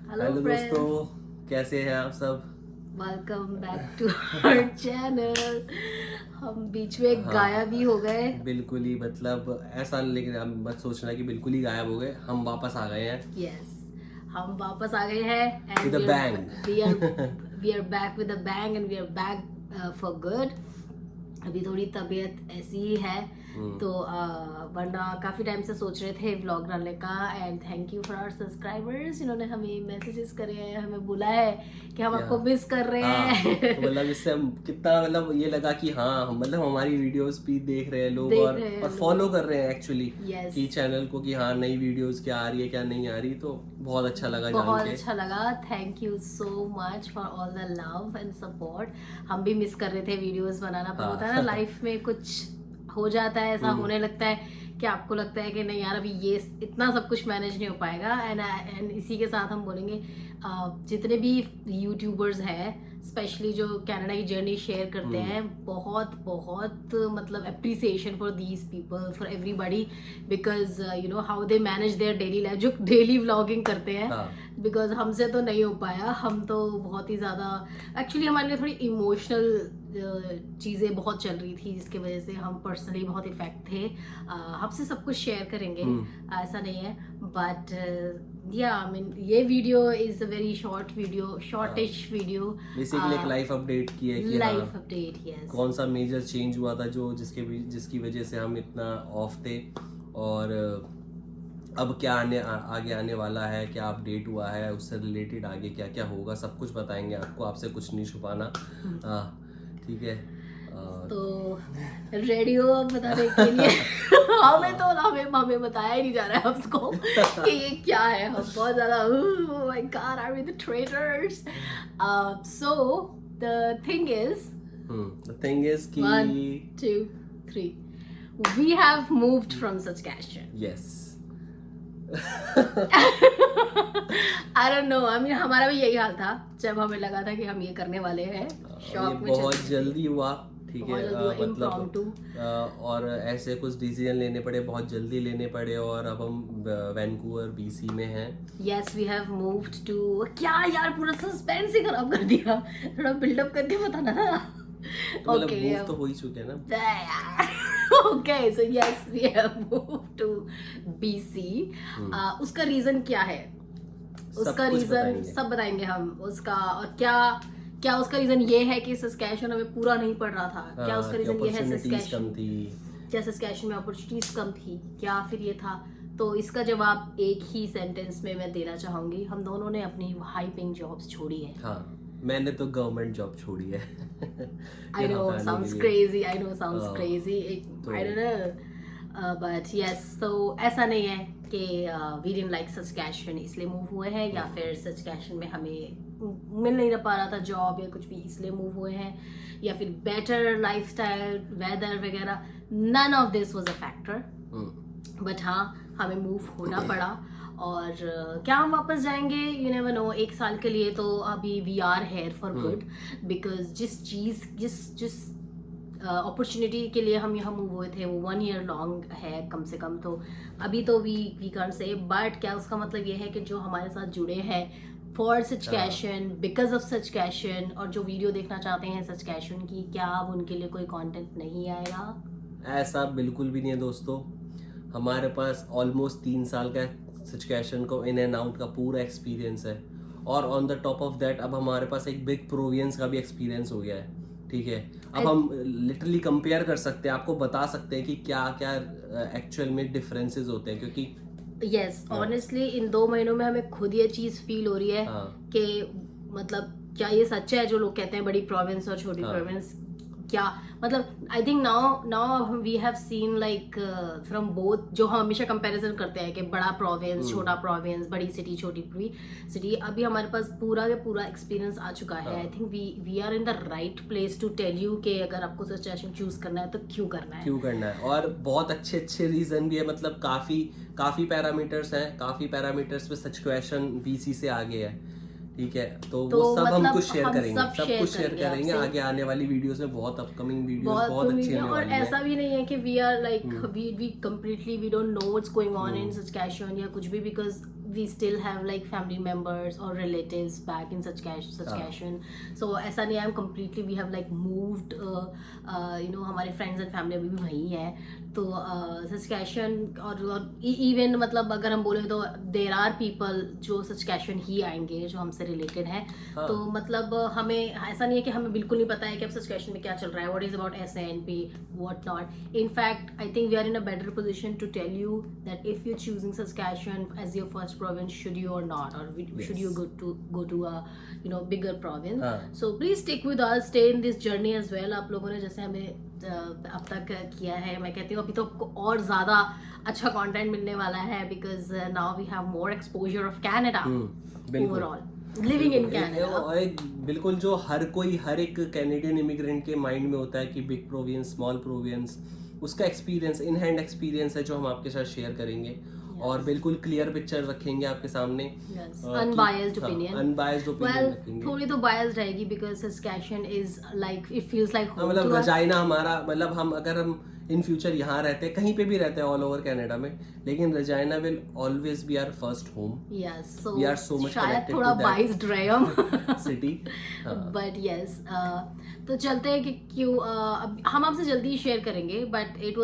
Hello friends, दोस्तों, कैसे हैं आप सब। Welcome back to our channel. हम बीच में गायब ही हो गए। बिल्कुल ही मतलब ऐसा, लेकिन आप मत सोचना कि बिल्कुल ही गायब हो गए। हम वापस आ गए हैं यस, हम वापस आ गए हैं with and a bang. We are back with a bang and we are back for good. अभी थोड़ी तबीयत ऐसी ही है तो वरना काफ़ी टाइम से सोच रहे थे व्लॉग डालने का। And thank you for our subscribers, इन्होंने हमें मैसेजेस करे हैं, हमें बोला है कि हम क्या? आपको मिस कर रहे तो हैं। मतलब इससे हम कितना मतलब ये लगा कि मतलब हमारी वीडियोस भी देख रहे हैं लोग देख और रहे हैं फॉलो लोग। कर रहे हैं एक्चुअली यस, कि चैनल को, कि नई वीडियोस क्या आ रही है क्या नहीं आ रही। तो बहुत अच्छा लगा जान बहुत के। अच्छा लगा। Thank you so much for all the love and support. हम भी मिस कर रहे थे वीडियोस बनाना, पर होता है ना हाँ। लाइफ में कुछ हो जाता है, ऐसा होने लगता है कि आपको लगता है कि नहीं यार अभी ये इतना सब कुछ मैनेज नहीं हो पाएगा। एंड इसी के साथ हम बोलेंगे जितने भी यूट्यूबर्स हैं, स्पेशली जो कनाडा की जर्नी शेयर करते हैं, बहुत बहुत मतलब appreciation for these people, for everybody, because you know how they manage their daily life, जो डेली व्लॉगिंग करते हैं। हाँ। बिकॉज हमसे तो नहीं हो पाया, हम तो बहुत ही ज़्यादा एक्चुअली हमारे लिए थोड़ी इमोशनल चीज़ें बहुत चल रही थी, जिसकी वजह से हम पर्सनली बहुत इफेक्ट थे। हमसे सब कुछ शेयर करेंगे, ऐसा नहीं है, बट या आई मीन ये video is a very short video, shortish video, basically एक लाइफ अपडेट की है कि लाइफ अपडेट। यस, कौन सा मेजर चेंज हुआ था जो जिसकी वजह से हम इतना ऑफ थे, और अब क्या आगे आने वाला है, क्या अपडेट हुआ है, उससे रिलेटेड आगे क्या क्या होगा, सब कुछ बताएंगे आपको। आपसे कुछ नहीं छुपाना। ठीक है। तो रेडी हो आप बताने के लिए? हमें बताया ही नहीं जा रहा है हमको कि ये क्या है। हम बहुत ज्यादा my god, are we the traitors? So the thing is, the thing is कि 1 2 3, we have moved from Saskatchewan. Yes. I don't know, I mean हमारा भी यही हाल था जब हमें लगा था कि हम ये करने वाले हैं। ये शॉक में बहुत चले थे, जल्दी हुआ। ठीक है। बहुत जल्दी हुआ, मतलब इम्प्रॉम्प्टू। और ऐसे कुछ डिसीजन लेने पड़े, बहुत जल्दी लेने पड़े, और अब हम वैंकूवर बीसी में हैं। Yes, we have moved to, क्या यार पूरा सस्पेंस ही खराब कर दिया, थोड़ा बिल्डअप करके बताना था। तो मतलब ओके, मूव तो हो ही चुके हैं ना। Okay, so yes we have moved to BC. उसका रीजन क्या है? सब उसका कुछ रीजन बताएंगे। सब बताएंगे हम उसका। और क्या क्या उसका रीजन ये है कि सस्कैचुअन हमें पूरा नहीं पड़ रहा था? क्या उसका कि रीजन ये है अपॉर्चुनिटीज कम सस्कैचुअन, थी। क्या सस्कैचुअन में अपॉर्चुनिटीज कम थी, क्या फिर ये था? तो इसका जवाब एक ही सेंटेंस में मैं देना चाहूंगी, हम दोनों ने अपनी हाई पेइंग जॉब्स छोड़ी है। हाँ, मैंने तो गवर्नमेंट जॉब छोड़ी है। आई यहाँ नो पे आने के साउंड्स लिए। क्रेजी, आई नो साउंड्स हाँ, क्रेजी, तो आई डोंट नो, बट यस। तो ऐसा नहीं है कि वी डिडंट लाइक सस्कैचुअन इसलिए मूव हुए हैं, या फिर सस्कैचुअन में हमें मिल नहीं पा रहा था जॉब या कुछ भी इसलिए मूव हुए हैं, या फिर बेटर लाइफस्टाइल, वेदर वगैरह। None of this was a factor, but हाँ हमें मूव होना पड़ा। और क्या हम वापस जाएंगे? यू नेवर नो, 1 साल के लिए तो अभी we are here for good, because जिस अपॉर्चुनिटी के लिए हम यहाँ मूव हुए थे वो 1 ईयर लॉन्ग है कम से कम। तो अभी तो वी कांट से, बट क्या उसका मतलब ये है कि जो हमारे साथ जुड़े हैं फॉर सचकैशन, बिकॉज ऑफ सचकैशन, और जो वीडियो देखना चाहते हैं सचकैशन की, क्या अब उनके लिए कोई कंटेंट नहीं आएगा? ऐसा बिल्कुल भी नहीं है दोस्तों। हमारे पास ऑलमोस्ट 3 साल का सिचुएशन को इन एंड आउट का पूरा एक्सपीरियंस है, और on the top of that अब हमारे पास एक बिग प्रोवियंस का भी एक्सपीरियंस हो गया है। ठीक है। अब हम लिटरली कंपेयर कर सकते हैं, आपको बता सकते हैं कि क्या क्या एक्चुअल में डिफरेंसेस होते हैं, क्योंकि यस, ऑनेस्टली इन 2 महीनों में हमें खुद ये चीज फील हो रही है कि मतलब क्या ये सच है जो लोग कहते हैं बड़ी प्रोविंस और छोटी प्रोविंस? क्या मतलब, I think now we have seen like from both, जो हम हमेशा कंपैरिजन करते हैं कि बड़ा प्रोविंस, छोटा प्रोविंस, बड़ी सिटी, छोटी सिटी। अभी हमारे पास पूरा का पूरा एक्सपीरियंस आ चुका है। I think we are in the right place to tell you कि अगर आपको सिचुएशन चूज करना है तो क्यों करना है। और बहुत अच्छे अच्छे रीजन भी है, मतलब काफी काफी पैरामीटर्स हैं, काफी पैरामीटर्स पे सिचुएशन बीसी से आगे है। ठीक है। तो वो सब हम मतलब कुछ शेयर करेंगे, सब कुछ शेयर करेंगे आपसे आगे आने वाली वीडियोस में। बहुत अपकमिंग वीडियोस बहुत बहुत अच्छी कमी है। होने और वाली है। ऐसा भी नहीं है कि we are like we completely we don't know what's going on in Saskatchewan या कुछ भी, because we still have like family members or relatives back in Saskatchewan. So ऐसा नहीं है I'm completely we have like moved हमारे friends and family अभी भी वहीं है. तो Saskatchewan और even मतलब अगर हम बोले तो there are people जो Saskatchewan ही आएंगे जो हमसे related हैं. तो मतलब हमें ऐसा नहीं है कि हमें बिल्कुल नहीं पता है कि अब Saskatchewan में क्या चल रहा है, what is about SNP, what not. In fact, I think we are in a better position to tell you that if you're choosing Saskatchewan as your first province, should you or not, or should you go to a bigger province. So please stick with us, stay in this journey as well. आप लोगों ने जैसे हमें अब तक किया है, मैं कहती हूँ अभी तो आपको और ज़्यादा अच्छा कंटेंट मिलने वाला है because now we have more exposure of Canada overall. Living in Canada. और एक बिल्कुल जो हर एक कैनेडियन इमिग्रेंट के माइंड में होता है कि बिग प्रोविंस, स्मॉल प्रोविंस, उसका एक्सपीरियंस, इन हैंड एक्सपीरियंस है जो हम आपके साथ शेयर करेंगे. और बिल्कुल क्लियर पिक्चर रखेंगे आपके सामने. अनबायस्ड ओपिनियन रखेंगे. थोड़ी तो बायस्ड रहेगी because Saskatchewan is like it feels like home. मतलब रजाइना हमारा, मतलब हम अगर हम इन फ्यूचर यहाँ रहते हैं, कहीं पे भी रहते हैं ऑल ओवर कनाडा में, लेकिन Regina will always be our first home. Yes, so we are so much शायद थोड़ा बाइस्ड रहे हम सिटी. बट यस, तो चलते हैं कि क्यों अब हम आपसे जल्दी ही शेयर करेंगे. But it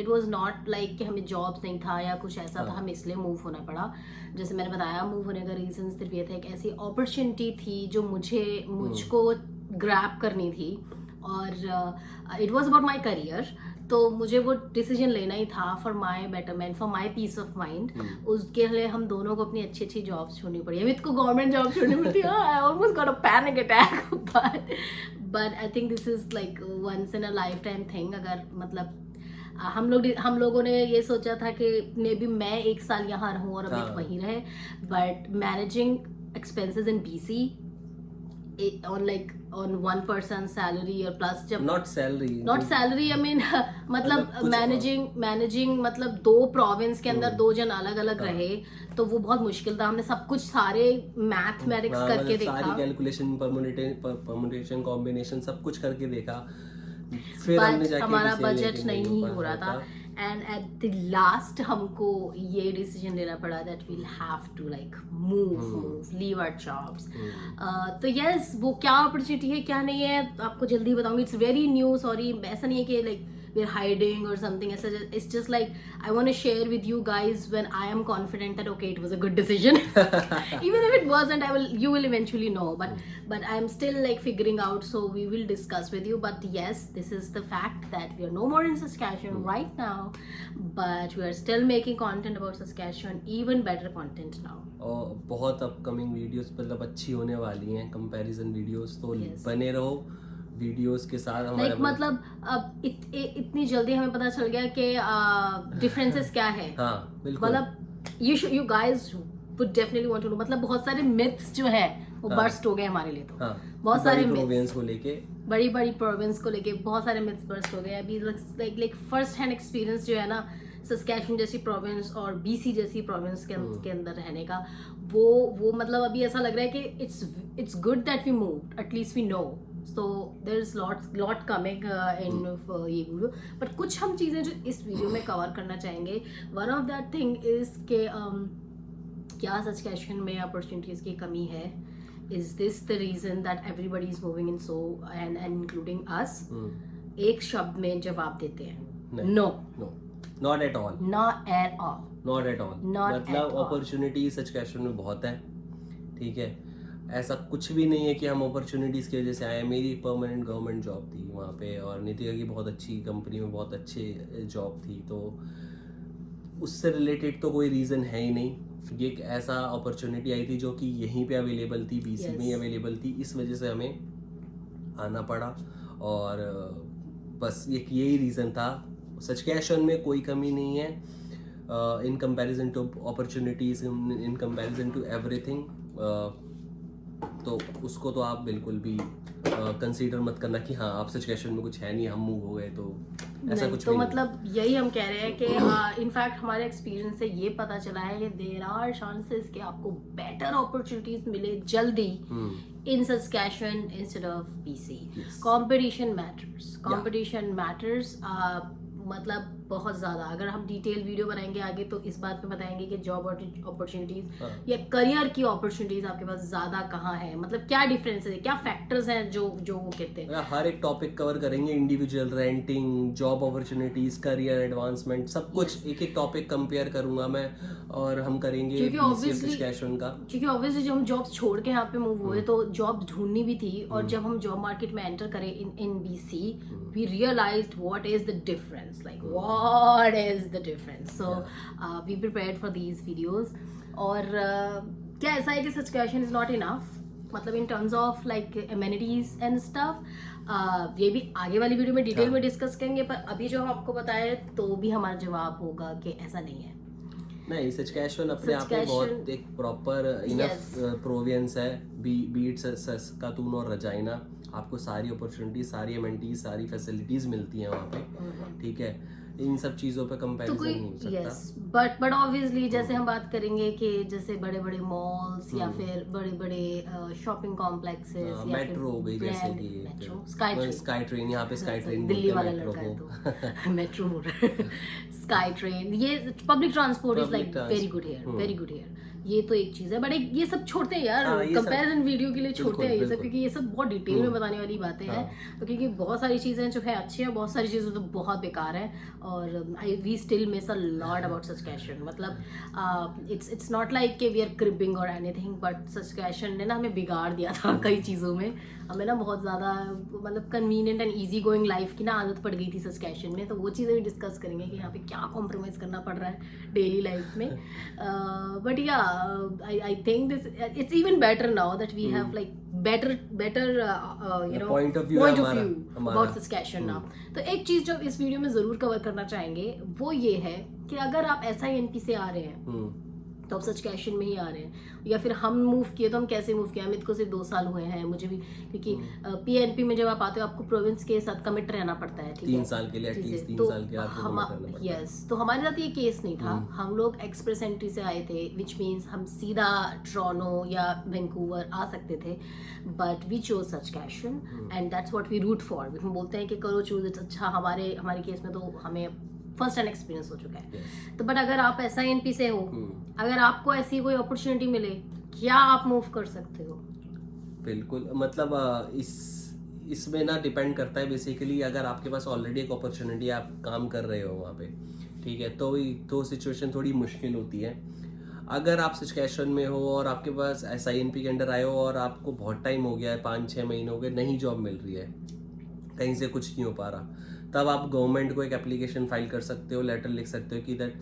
was not like कि हमें जॉब्स नहीं था या कुछ ऐसा था, हमें इसलिए मूव होना पड़ा. जैसे मैंने बताया, मूव होने का रीजन सिर्फ ये था, एक ऐसी अपॉर्चुनिटी थी जो मुझको ग्रैब करनी थी और it was about my career. तो मुझे वो डिसीजन लेना ही था for my betterment, for my peace of mind. उसके लिए हम दोनों को अपनी अच्छी अच्छी जॉब्स छोड़नी पड़ी. अमित को गवर्नमेंट जॉब छोड़नी पड़ती है. I almost got a panic attack. But I think this is like once in a lifetime thing. अगर मतलब हम लोगों ने ये सोचा था कि मे बी मैं 1 साल यहाँ रहूँ और अमित वहीं रहे. But managing expenses in BC on one person's salary or plus जब not salary I mean मतलब मैनेजिंग मतलब 2 प्रोविंस के अंदर 2 जन अलग अलग रहे, तो वो बहुत मुश्किल था. हमने सब कुछ सारे मैथमेटिक्स करके देखा, सारी कैलकुलेशन, परम्यूटेशन, कॉम्बिनेशन सब कुछ करके देखा. फिर हमने जाके हमारा बजट नहीं हो रहा था. एंड एट द लास्ट हमको ये डिसीजन लेना पड़ा that we'll have to like move leave our jobs. तो यस, वो क्या अपॉर्चुनिटी है क्या नहीं है आपको जल्दी बताऊंगी. It's very new. सॉरी, ऐसा नहीं है कि like we're hiding or something. It's just like I want to share with you guys when I am confident that okay, it was a good decision. Even if it wasn't, you will eventually know. But I'm still like figuring out, so we will discuss with you. But yes, this is the fact that we are no more in Saskatchewan right now, but we are still making content about Saskatchewan, even better content now. और बहुत upcoming videos मतलब अच्छी होने वाली हैं, comparison videos. तो बने रहो वीडियोस के साथ हमारे. मतलब अब इतनी जल्दी हमें पता चल गया कि डिफरेंसेस क्या है. हाँ बिल्कुल. मतलब you guys would definitely want to know. मतलब बहुत सारे myths जो है वो बर्स्ट हो गए हमारे लिए. तो बहुत सारे प्रोविंस को लेके, बड़ी प्रोविंस को लेके बहुत सारे myths बर्स्ट हो गए. अभी लाइक फर्स्ट हैंड एक्सपीरियंस जो है ना सस्कैचुअन जैसी प्रोविंस और BC जैसी प्रोविंस के अंदर रहने का, वो मतलब अभी ऐसा लग रहा है कि it's good that we moved, at least we know. So there is lot coming in ये वीडियो. बट कुछ हम चीज़ें जो इस वीडियो में कवर करना चाहेंगे, one of that thing is कि क्या सस्कैचुअन में अपॉर्चुनिटीज़ की कमी है. Is this the reason that everybody is moving in so and including us? एक शब्द में जवाब देते हैं, no, not at all. मतलब अपॉर्चुनिटी सस्कैचुअन में बहुत है, ठीक है. ऐसा कुछ भी नहीं है कि हम अपॉर्चुनिटीज़ की वजह से आए. मेरी परमानेंट गवर्नमेंट जॉब थी वहाँ पे, और नितिका की बहुत अच्छी कंपनी में बहुत अच्छी जॉब थी. तो उससे रिलेटेड तो कोई रीज़न है ही नहीं. ये एक ऐसा अपॉर्चुनिटी आई थी जो कि यहीं पे अवेलेबल थी, BC में ही अवेलेबल थी, इस वजह से हमें आना पड़ा. और बस यही रीज़न था. सस्कैचुअन में कोई कमी नहीं है in comparison to opportunities, in comparison to everything. तो उसको तो आप बिल्कुल भी कंसीडर मत करना कि हाँ आप सस्कैचुअन में कुछ है नहीं, हम मूव हो गए, तो ऐसा कुछ तो नहीं. मतलब यही हम कह रहे हैं कि इनफैक्ट हमारे एक्सपीरियंस से ये पता चला है कि देयर आर चांसेस कि आपको बेटर अपॉर्चुनिटीज मिले जल्दी in Saskatchewan instead of BC. Competition matters. मतलब बहुत ज़्यादा। अगर हम डिटेल वीडियो बनाएंगे आगे तो इस बात पे बताएंगे कि जॉब अपॉर्चुनिटीज़ हाँ। या करियर की अपॉर्चुनिटीज़ आपके पास ज़्यादा कहाँ है, मतलब क्या डिफरेंस है, क्या फैक्टर्स हैं जो जो वो कहते हैं। हर एक टॉपिक कवर करेंगे, individual renting, job opportunities, career advancement, सब कुछ एक एक टॉपिक कंपेयर करूंगा मैं, और हम करेंगे क्योंकि BCM obviously- कैश का। क्योंकि ऑब्वियसली जब हम जॉब्स छोड़ के यहाँ पे मूव हुए तो जॉब ढूंढनी भी थी, और जब हम जॉब मार्केट में एंटर करें in BC, we realised what is the difference, like what is the difference. So we prepared for these videos. और क्या ऐसा है कि सब्सक्रिप्शन इज नॉट इनफ, मतलब in terms of like amenities and stuff. ये भी आगे वाली वीडियो में डिटेल में डिस्कस करेंगे, पर अभी जो हम आपको बताए तो भी हमारा जवाब होगा कि ऐसा नहीं है। नहीं, सच कैश अपने आप में बहुत एक प्रॉपर इनफ प्रोवियंस है। बीट कातून और रजाइना, आपको सारी अपॉर्चुनिटी, सारी एमेनिटीज, सारी फैसिलिटीज मिलती हैं वहाँ पे, ठीक है। इन सब चीज़ों पे तो कंपैरिजन कोई नहीं हो सकता। यस, बट ऑब्वियसली जैसे हम बात करेंगे कि जैसे बड़े बड़े मॉल्स या फिर बड़े बड़े शॉपिंग कॉम्प्लेक्सेस या फिर मेट्रो हो गई, जैसे brand- कि मेट्रो, स्काई ट्रेन, यहाँ पे स्काई ट्रेन दिल्ली बोलते वाला हैं लड़का है मेट्रो को। तो मेट्रो बोल रहा है स्काई ट्रेन, ये public transport is Public like very good here, transport, very good here. ये तो एक चीज है, बट ये सब छोड़ते हैं यार, हाँ, ये सब- कंपैरिजन वीडियो के लिए छोड़ते हैं ये सब, बिल्कुल। क्योंकि ये सब बहुत डिटेल में बताने वाली बातें हैं। तो क्योंकि बहुत सारी चीजें जो है अच्छी है, बहुत सारी चीजें तो बहुत बेकार है, और we still miss a lot about subscription. मतलब इट्स नॉट लाइक कि we are creeping or anything, but subscription ने ना हमें बिगाड़ दिया था कई चीज़ों में। हमें ना बहुत ज़्यादा मतलब convenient and easy going life की ना आदत पड़ गई थी सब्सक्रिप्शन में, तो वो चीज़ें भी डिस्कस करेंगे कि यहाँ पे क्या कॉम्प्रोमाइज़ करना पड़ रहा है डेली लाइफ में। बट या I think this it's even better now that we have like better you know Point of view point है of view हमारा। about subscription now. तो एक चीज जो इस वीडियो में जरूर कवर करना चाहेंगे वो ये है कि अगर आप SINP से आ रहे हैं तो आप सब्सक्रिप्शन में ही आ रहे हैं, या फिर हम मूव किए तो हम कैसे मूव किए। अमित को सिर्फ 2 साल हुए हैं, मुझे भी, क्योंकि PNP में जब आप आते हो आपको प्रोविंस के साथ कमिट रहना पड़ता है, ठीक है, 3 साल के लिए, एटलीस्ट 3 साल के आपको commit करना पड़ता है। यस, तो हमारे साथ ये केस नहीं था। हम लोग एक्सप्रेस एंट्री से आए थे, विच मीन्स हम सीधा टोरंटो या वैंकूवर आ सकते थे, but we chose subscription and that's what we root for. हम बोलते हैं कि करो चूज इट्स। अच्छा, हमारे केस में तो हमें फर्स्ट हैंड एक्सपीरियंस हो चुका है। तो बट अगर आप SINP से हो, अगर आपको ऐसी कोई अपॉर्चुनिटी मिले, क्या आप मूव कर सकते हो? बिल्कुल, मतलब इसमें ना डिपेंड करता है बेसिकली। अगर आपके पास ऑलरेडी एक अपॉर्चुनिटी, आप काम कर रहे हो वहाँ पे, ठीक है, तो सिचुएशन थोड़ी मुश्किल होती है। अगर आप सिचुएशन में हो और आपके पास SINP के अंडर आए हो और आपको बहुत टाइम हो गया है, 5-6 महीने हो गए, नहीं जॉब मिल रही है, कहीं से कुछ नहीं हो पा रहा, तब आप गवर्नमेंट को एक एप्लीकेशन फाइल कर सकते हो, लेटर लिख सकते हो कि दैट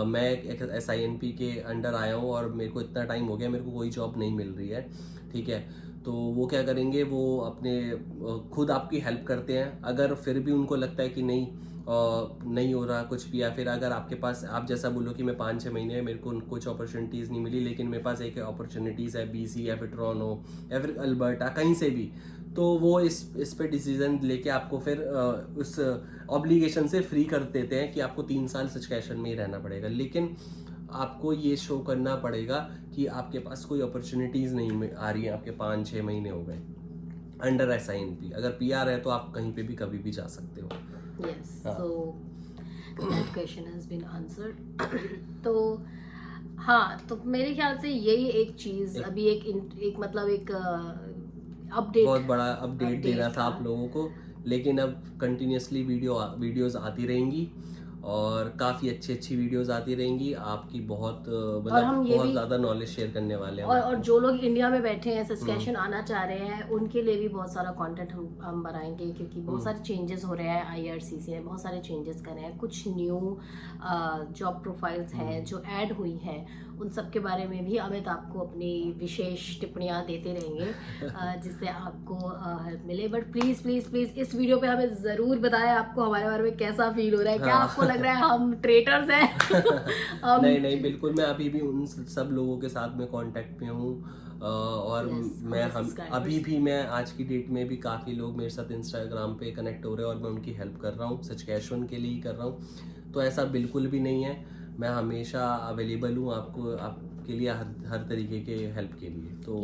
मैं एक SINP के अंडर आया हूँ और मेरे को इतना टाइम हो गया, मेरे को कोई जॉब नहीं मिल रही है, ठीक है। तो वो क्या करेंगे, वो अपने खुद आपकी हेल्प करते हैं। अगर फिर भी उनको लगता है कि नहीं हो रहा कुछ भी, या फिर अगर आपके पास, आप जैसा बोलो कि मैं 5-6 महीने मेरे को कुछ अपॉर्चुनिटीज़ नहीं मिली, लेकिन मेरे पास एक अपॉर्चुनिटीज़ है BC या फिर टोरंटो या फिर अल्बर्टा, कहीं से भी, तो वो इस पे डिसीजन लेके आपको फिर उस ऑब्लिगेशन से फ्री कर देते हैं कि आपको 3 साल सब्सक्रिप्शन में ही रहना पड़ेगा। लेकिन आपको ये शो करना पड़ेगा कि आपके पास कोई अपॉर्चुनिटीज़ नहीं आ रही है, आपके 5-6 महीने हो गए अंडर SINP। अगर PR है तो आप कहीं पे भी कभी भी जा सकते हो। Yes, so that question has been answered. तो हाँ, तो मेरे ख्याल से यही एक चीज अभी एक मतलब एक अपडेट, बहुत बड़ा अपडेट देना था आप लोगों को। लेकिन अब कंटिन्यूसली वीडियोस आती रहेंगी और काफ़ी अच्छी वीडियोस आती रहेंगी। आपकी बहुत मतलब बहुत ज़्यादा नॉलेज शेयर करने वाले हैं। और जो लोग इंडिया में बैठे हैं, सब्सक्रिप्शन आना चाह रहे हैं, उनके लिए भी बहुत सारा कंटेंट हम बनाएंगे, क्योंकि बहुत सारे चेंजेस हो रहे हैं। IRCC ने बहुत सारे चेंजेस करे हैं, कुछ न्यू जॉब प्रोफाइल्स हैं जो ऐड हुई हैं, उन सब के बारे में भी अमित आपको अपनी विशेष टिप्पणियां देते रहेंगे जिससे आपको हेल्प मिले। बट प्लीज़ प्लीज़ प्लीज़ इस वीडियो पे हमें ज़रूर बताएं आपको हमारे बारे में कैसा फील हो रहा है। क्या आपको लग रहा है हम ट्रेटर्स हैं? नहीं, बिल्कुल, मैं अभी भी उन सब लोगों के साथ में कांटेक्ट में हूँ। और अभी भी मैं आज की डेट में भी काफ़ी लोग मेरे साथ इंस्टाग्राम पे कनेक्ट हो रहे हैं और मैं उनकी हेल्प कर रहा हूँ, सब्सक्रिप्शन के लिए ही कर रहा हूँ। तो ऐसा बिल्कुल भी नहीं है, मैं हमेशा अवेलेबल हूँ आपके लिए हर तरीके के हेल्प के लिए। तो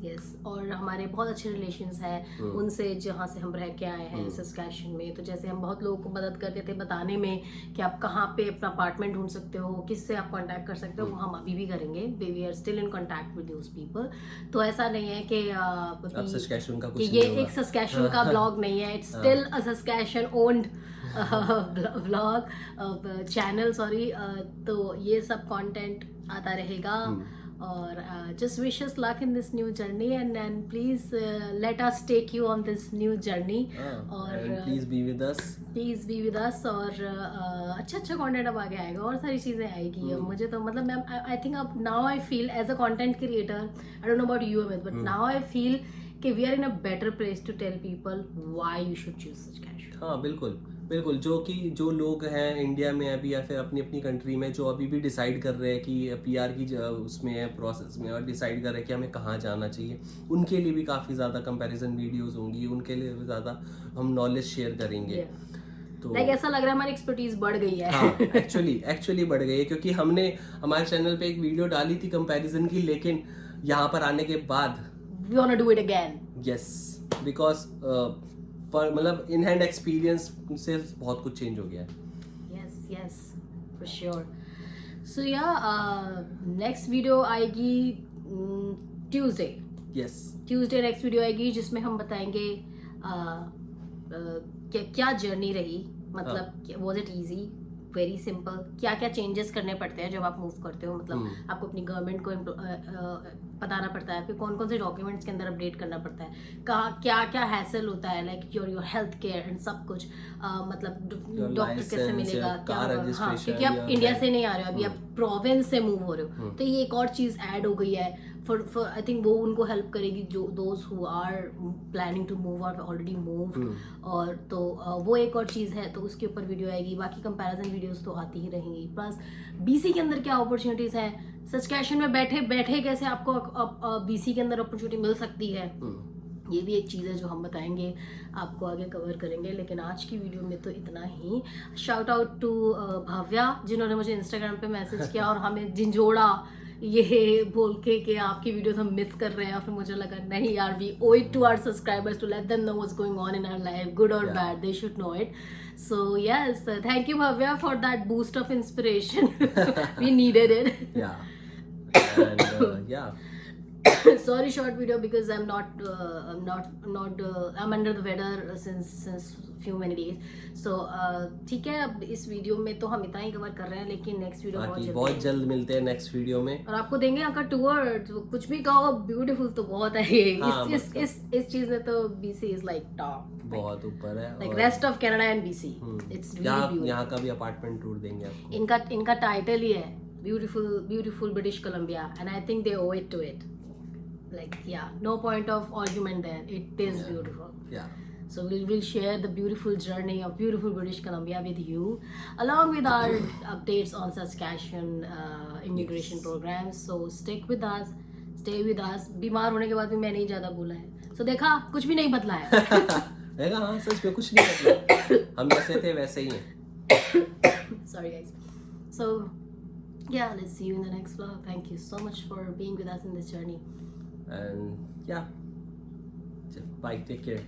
यस और हमारे बहुत अच्छे रिलेशंस हैं उनसे जहाँ से हम रह के आए हैं सस्कैशन में। तो जैसे हम बहुत लोगों को मदद करते थे बताने में कि आप कहाँ पे अपना अपार्टमेंट ढूंढ सकते हो, किससे आप कांटेक्ट कर सकते हो, वो हम अभी भी करेंगे। We are still in contact with those people. तो ऐसा नहीं है कि अब सस्कैशन का कि कुछ ये नहीं होगा। एक सस्कैशन का ब्लॉग नहीं है, it's still a Saskatchewan owned blog channel sorry. तो ये सब कंटेंट आता रहेगा और just wish us luck in this new journey and please let us take you on this new journey और and please be with us. Please be with us. और अच्छा अच्छा कंटेंट अब आगे आएगा और सारी चीज़ें आएगी। अब मुझे तो मतलब मैं आई थिंक अब now I feel as a content creator, I don't know about you Amit, but now I feel कि we are in a better place to tell people why you should choose Saskatchewan. हाँ बिल्कुल बिल्कुल, जो लोग हैं India में अभी या फिर अपनी अपनी कंट्री में जो अभी भी डिसाइड कर रहे हैं कि पीआर की उसमें है प्रोसेस में और डिसाइड कर रहे हैं कि हमें कहाँ जाना चाहिए, उनके लिए भी काफ़ी ज़्यादा कंपैरिजन वीडियोस होंगी, उनके लिए भी ज़्यादा हम नॉलेज शेयर करेंगे। तो लाइक ऐसा लग रहा है हमारी एक्सपर्टीज बढ़ गई है। हाँ एक्चुअली बढ़ गई है, क्योंकि हमने हमारे चैनल पे एक वीडियो डाली थी कंपैरिजन की, लेकिन यहाँ पर आने के बाद we want to do it again. Yes because पर मतलब इन हैंड एक्सपीरियंस से बहुत कुछ चेंज हो गया है। Yes for sure. So yeah next video आएगी Tuesday. Yes Tuesday next video आएगी जिसमें हम बताएंगे क्या जर्नी रही, मतलब was it easy, very simple, क्या क्या चेंजेस करने पड़ते हैं जब आप मूव करते हो, मतलब आपको अपनी गवर्नमेंट को बताना पड़ता है, फिर कौन कौन से डॉक्यूमेंट्स के अंदर अपडेट करना पड़ता है, कहाँ क्या क्या हैसल होता है, like your health care and सब कुछ, मतलब डॉक्टर कैसे मिलेगा, क्या होगा। हाँ क्योंकि आप इंडिया से नहीं आ रहे हो अभी, आप प्रोविंस से मूव हो रहे हो, तो ये एक और चीज़ ऐड हो गई है। फॉर आई थिंक वो उनको हेल्प करेगी जो those who are planning to move or already move. और तो वो एक और चीज़ है, तो उसके ऊपर वीडियो आएगी। बाकी कंपैरिजन वीडियोस तो आती ही रहेंगी। प्लस बीसी के अंदर क्या अपॉर्चुनिटीज़ हैं, सस्कैशन में बैठे बैठे कैसे आपको बीसी के अंदर अपॉर्चुनिटी मिल सकती है, ये भी एक चीज़ है जो हम बताएंगे, आपको आगे कवर करेंगे। लेकिन आज की वीडियो में तो इतना ही। शाउट आउट टू भाव्या जिन्होंने मुझे इंस्टाग्राम पे मैसेज किया और हमें झिंझोड़ा ये बोल के कि आपकी वीडियोस हम मिस कर रहे हैं, और फिर मुझे लगा नहीं यार, we ओwe it to our subscribers to let them know what's going on in our life, good or bad, they should know it. So yes, thank you Bhavya for that boost of inspiration. We needed it. Yeah and yeah Sorry short video because I'm under the weather since few many days. So ठीक है, अब इस video में तो हम इतना ही cover कर रहे हैं, लेकिन नेक्स्ट वीडियो बहुत जल्द मिलते हैं नेक्स्ट वीडियो में, और आपको देंगे यहाँ का टूर। तो कुछ भी कहो, ब्यूटीफुल तो बहुत है ये। हाँ, इस चीज में तो बीसी इज लाइक टॉप, बहुत ऊपर है, like rest of Canada and BC. It's really beautiful. यहाँ का भी अपार्टमेंट टूर देंगे आपको। इनका टाइटल ही है beautiful British Columbia, and I think they owe it to it. Like yeah, no point of argument there. It is beautiful. Yeah. So we'll share the beautiful journey of beautiful British Columbia with you, along with our updates on Saskatchewan immigration programs. So stick with us, stay with us. बीमार होने के बाद भी मैंने ही ज़्यादा बोला है, so देखा कुछ भी नहीं बदला है। देखा, हाँ सच में कुछ नहीं बदला, हम जैसे थे वैसे ही हैं। Sorry guys. So yeah, let's see you in the next vlog. Thank you so much for being with us in this journey. And yeah, bye, take care.